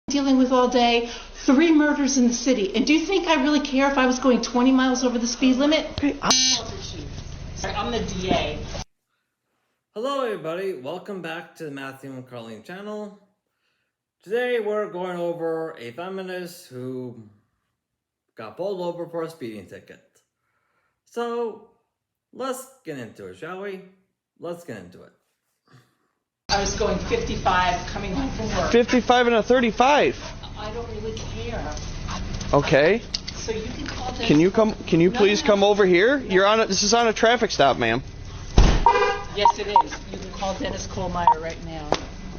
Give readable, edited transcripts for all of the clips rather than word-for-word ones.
dealing with all day, 3 murders in the city. And do you think I really care if I was going 20 miles over the speed limit? I'm the DA. Hello everybody, welcome back to the Matthew and Carlene channel. Today we're going over a feminist who got pulled over for a speeding ticket. So let's get into it, shall we? Let's get into it. I was going 55 coming home from work. 55 and a 35. I don't really care. Okay. So you can call Dennis. Can you please come over here? You're on this is on a traffic stop, ma'am. Yes, it is. You can call Dennis Kohlmeyer right now.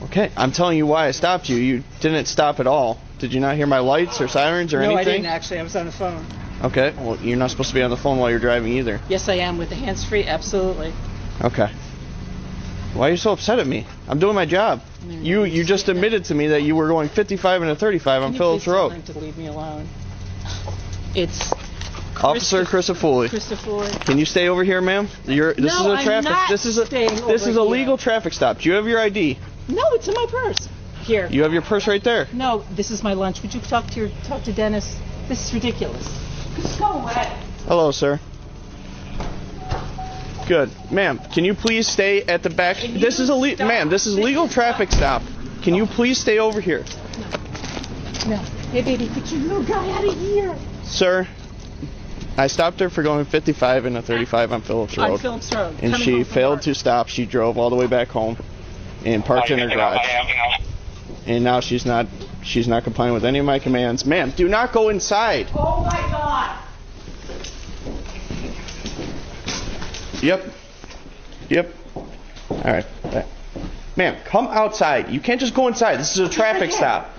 Okay, I'm telling you why I stopped you. You didn't stop at all. Did you not hear my lights or sirens or anything? No, I didn't actually. I was on the phone. Okay, well, you're not supposed to be on the phone while you're driving either. Yes, I am with the hands-free. Absolutely. Okay. Why are you so upset at me? I'm doing my job. You just admitted to me that you were going 55 and a 35 on Phillips Road. Can you please tell him to leave me alone? It's Officer Christopher. Can you stay over here, ma'am? This is a legal traffic stop. Do you have your ID? No, it's in my purse. Here. You have your purse right there. No, this is my lunch. Would you talk to Dennis? This is ridiculous. Just go away. Hello, sir. Good. Ma'am, can you please stay at the back? This is legal traffic stop. Can you please stay over here? No. Hey, baby, get your little guy out of here. Sir, I stopped her for going 55 and a 35 on Phillips Road. On Phillips Road. And she failed to stop. She drove all the way back home and parked in her garage. And now she's not complying with any of my commands. Ma'am, do not go inside. Oh my God. Yep. All right. Ma'am, come outside. You can't just go inside. This is a traffic stop.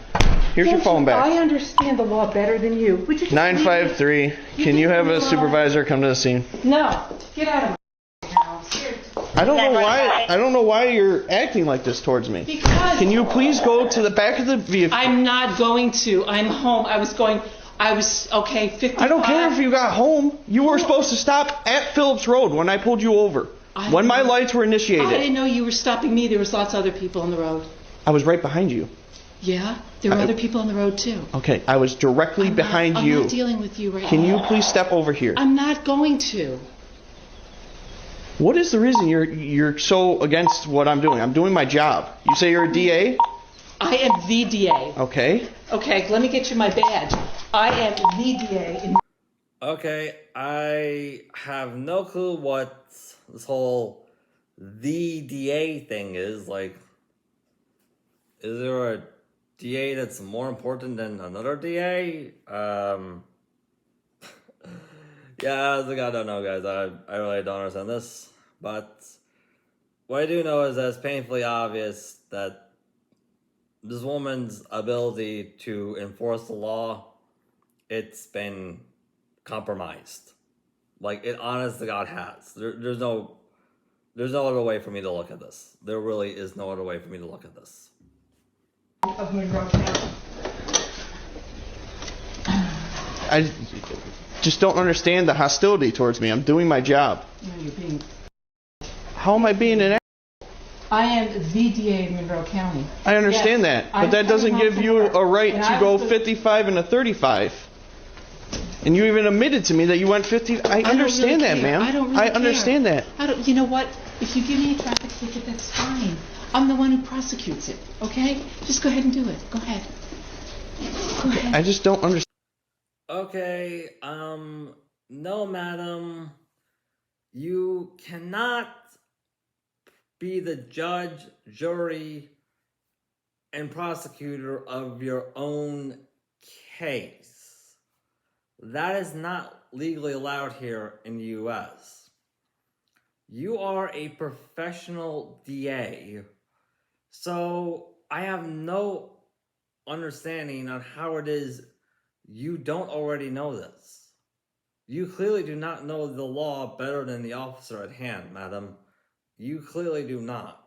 Here's your phone back. I understand the law better than you. Would you just 953. Can you have a supervisor come to the scene? No. Get out of my house. Here. I don't know why you're acting like this towards me. Because Can you please go to the back of the vehicle? I'm not going to. I'm home. Okay, 55. I don't care if you got home. You were supposed to stop at Phillips Road when I pulled you over. When my lights were initiated. I didn't know you were stopping me. There was lots of other people on the road. I was right behind you. Yeah? There were other people on the road too. Okay, I was directly behind you. I'm not dealing with you right now. Can you please step over here? I'm not going to. What is the reason you're so against what I'm doing? I'm doing my job. You say you're a DA? I am the DA. Okay. Okay, let me get you my badge. I am the DA. Okay, I have no clue what this whole the DA thing is. Like, is there a DA that's more important than another DA? Yeah, as I don't know, guys. I really don't understand this. But what I do know is that it's painfully obvious that this woman's ability to enforce the law, it's been compromised. Like, it honest to God has. There's no other way for me to look at this. There really is no other way for me to look at this. Of Monroe County. I just don't understand the hostility towards me. I'm doing my job. No, you're being... How am I being an I am the DA of Monroe County. I understand that, but that doesn't give you a right to go 55 and a 35. And you even admitted to me that you went 50. I understand that, ma'am. I don't really care. Understand that. You know what? If you give me a traffic ticket, that's fine. I'm the one who prosecutes it, okay? Just go ahead and do it. Go ahead. Go ahead. I just don't understand. Okay, no, madam. You cannot be the judge, jury, and prosecutor of your own case. That is not legally allowed here in the U.S. You are a professional DA, so I have no understanding on how it is you don't already know this. You clearly do not know the law better than the officer at hand, madam. You clearly do not.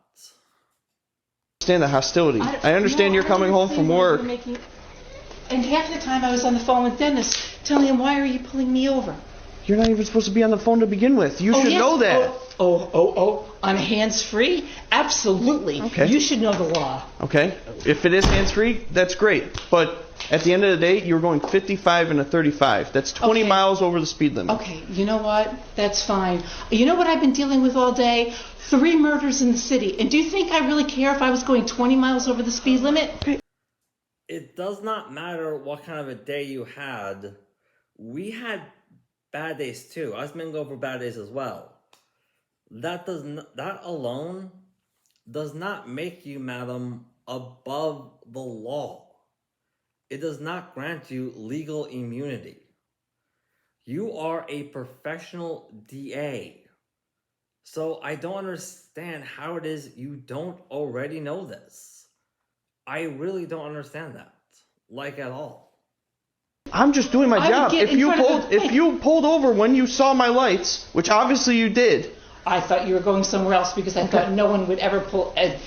I understand the hostility. I understand you're coming home from work. And half the time I was on the phone with Dennis telling him, why are you pulling me over? You're not even supposed to be on the phone to begin with. You should know that. On hands-free? Absolutely. Okay. You should know the law. Okay? If it is hands-free, that's great. But at the end of the day, you were going 55 and a 35. That's 20 Okay. miles over the speed limit. Okay, you know what? That's fine. You know what I've been dealing with all day? 3 murders in the city. And do you think I really care if I was going 20 miles over the speed limit? It does not matter what kind of a day you had. We had bad days too. Us men go for bad days as well. That alone does not make you, madam, above the law. It does not grant you legal immunity. You are a professional DA. So I don't understand how it is you don't already know this. I really don't understand that, like at all. I'm just doing my job. If you pulled over when you saw my lights, which obviously you did. I thought you were going somewhere else because I thought no one would ever pull a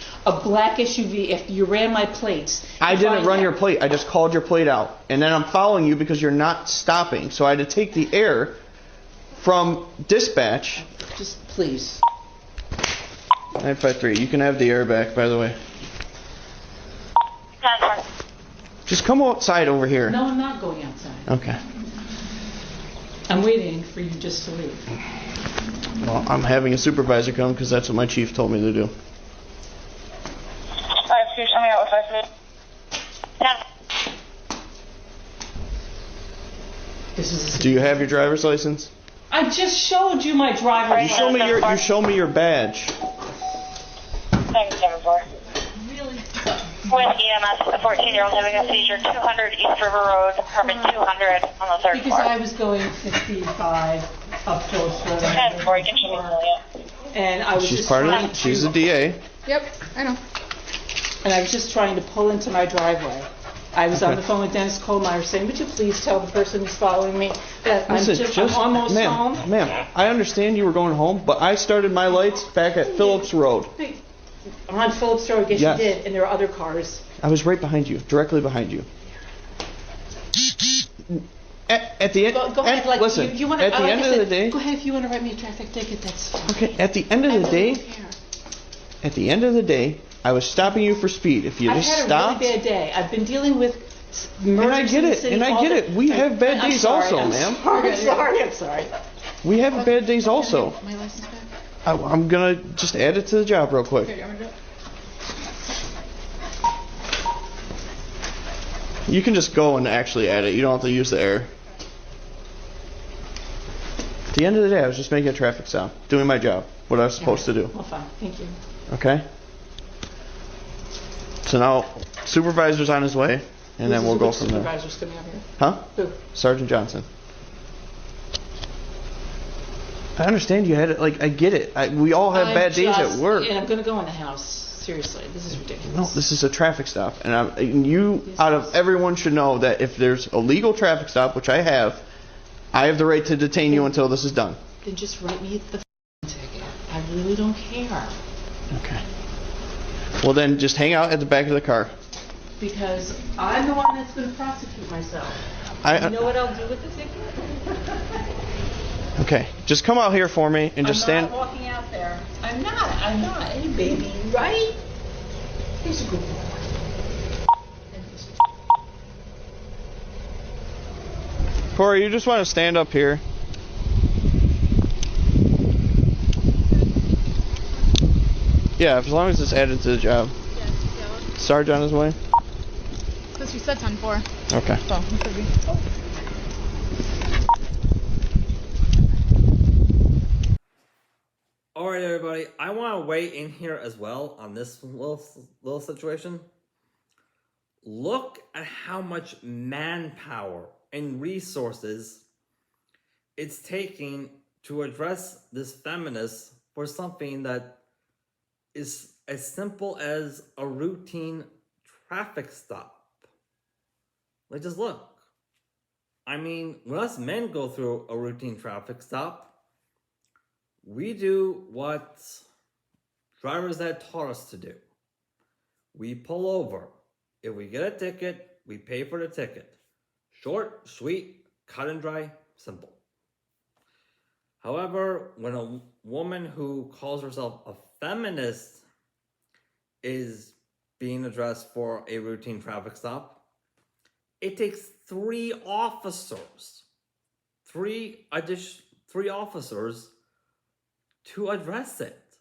black SUV if you ran my plates. I didn't run your plate. I just called your plate out. And then I'm following you because you're not stopping. So I had to take the air from dispatch. Just please. 953. You can have the air back, by the way. Just come outside over here. No, I'm not going outside. Okay. I'm waiting for you just to leave. Well, I'm having a supervisor come because that's what my chief told me to do. Do you have your driver's license? I just showed you my driver's license. You show me your badge. 974. Really? With EMS, a 14-year-old having a seizure, 200 East River Road, apartment 200 on the 3rd Because floor. I was going 55 up close. 10-4, you can show me Julia. And I was She's just part of trying it. She's a DA. Yep, I know. And I was just trying to pull into my driveway. I was on the phone with Dennis Kohlmeyer saying, would you please tell the person who's following me that I'm almost home? Ma'am, I understand you were going home, but I started my lights back at Phillips Road. On Phillips Road, yes, Yes. you did, and there are other cars. I was right behind you, directly behind you. At the end, Go ahead, like, listen. you wanna, at the like end I of said, the day, go ahead if you want to write me a traffic ticket. That's fine. okay. At the end of I the really day, don't care. at the end of the day, I was stopping you for speed. If you I've just had stopped, a really bad day. I've been dealing with murders and I get in the it, city and I all get the- it. We have bad I'm days sorry, also, I'm ma'am. I'm sorry. We have bad days also. My license back? I'm gonna just add it to the job real quick. Okay, I'm gonna do it. You can just go and actually add it. You don't have to use the air. At the end of the day, I was just making a traffic stop, doing my job, what I was supposed to do. Well, fine. Thank you. Okay? So now, supervisor's on his way, and then we'll go from there. Supervisor's coming up here. Huh? Who? Sergeant Johnson. I understand you had it. Like, I get it. We all have bad days at work. And I'm going to go in the house. Seriously, this is ridiculous. No, this is a traffic stop, and you, out of everyone, should know that if there's a legal traffic stop, which I have the right to detain you until this is done. Then just write me the ticket. I really don't care. Okay. Well, then just hang out at the back of the car. Because I'm the one that's going to prosecute myself. You know what I'll do with the ticket? Okay. Just come out here for me and just stand. I'm not walking out there. I'm not. Hey, baby, right? Here's a good boy. Corey, you just want to stand up here. Yeah, as long as it's added to the job. Yes, yeah. Sarge on his way? Because you said 10-4. Okay. So, it could be. Alright everybody, I want to weigh in here as well on this little situation. Look at how much manpower and resources it's taking to address this feminist for something that is as simple as a routine traffic stop. Like, just look. I mean, when us men go through a routine traffic stop, we do what drivers had taught us to do. We pull over. If we get a ticket, we pay for the ticket. Short, sweet, cut and dry, simple. However, when a woman who calls herself a feminist is being addressed for a routine traffic stop, it takes 3 officers, three officers to address it.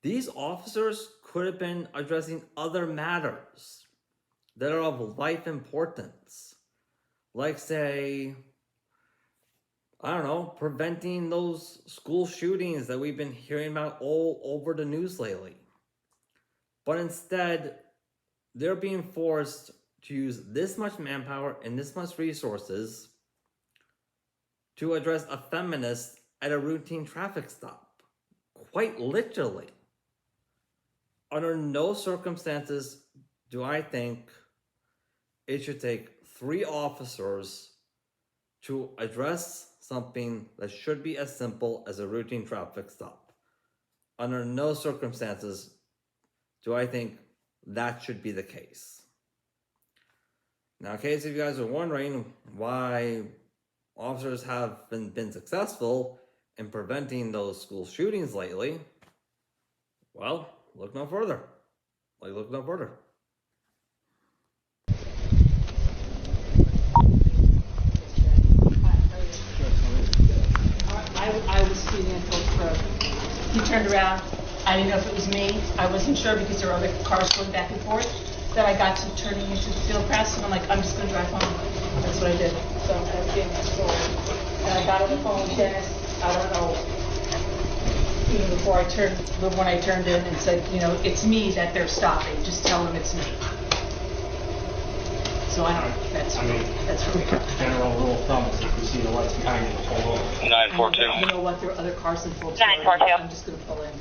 These officers could have been addressing other matters that are of life importance, like, say, I don't know, preventing those school shootings that we've been hearing about all over the news lately. But instead, they're being forced to use this much manpower and this much resources to address a feminist at a routine traffic stop. Quite literally. Under no circumstances do I think it should take 3 officers to address something that should be as simple as a routine traffic stop. Under no circumstances do I think that should be the case. Now, in case if you guys are wondering why officers have been successful in preventing those school shootings lately, well, look no further. Look no further. I was speeding in Phillips Road. He turned around. I didn't know if it was me. I wasn't sure because there were other cars going back and forth. Then I got to turning into the field press, and I'm like, I'm just going to drive home. That's what I did. So I was being controlled. And I got on the phone with Dennis. I don't know, even before I turned, but when I turned in and said, you know, it's me that they're stopping. Just tell them it's me. So I don't know. That's where we are. General rule of thumb is if you see the lights behind you, pull over. 942. You know what? There are other cars in full. 942. I'm just going to pull in.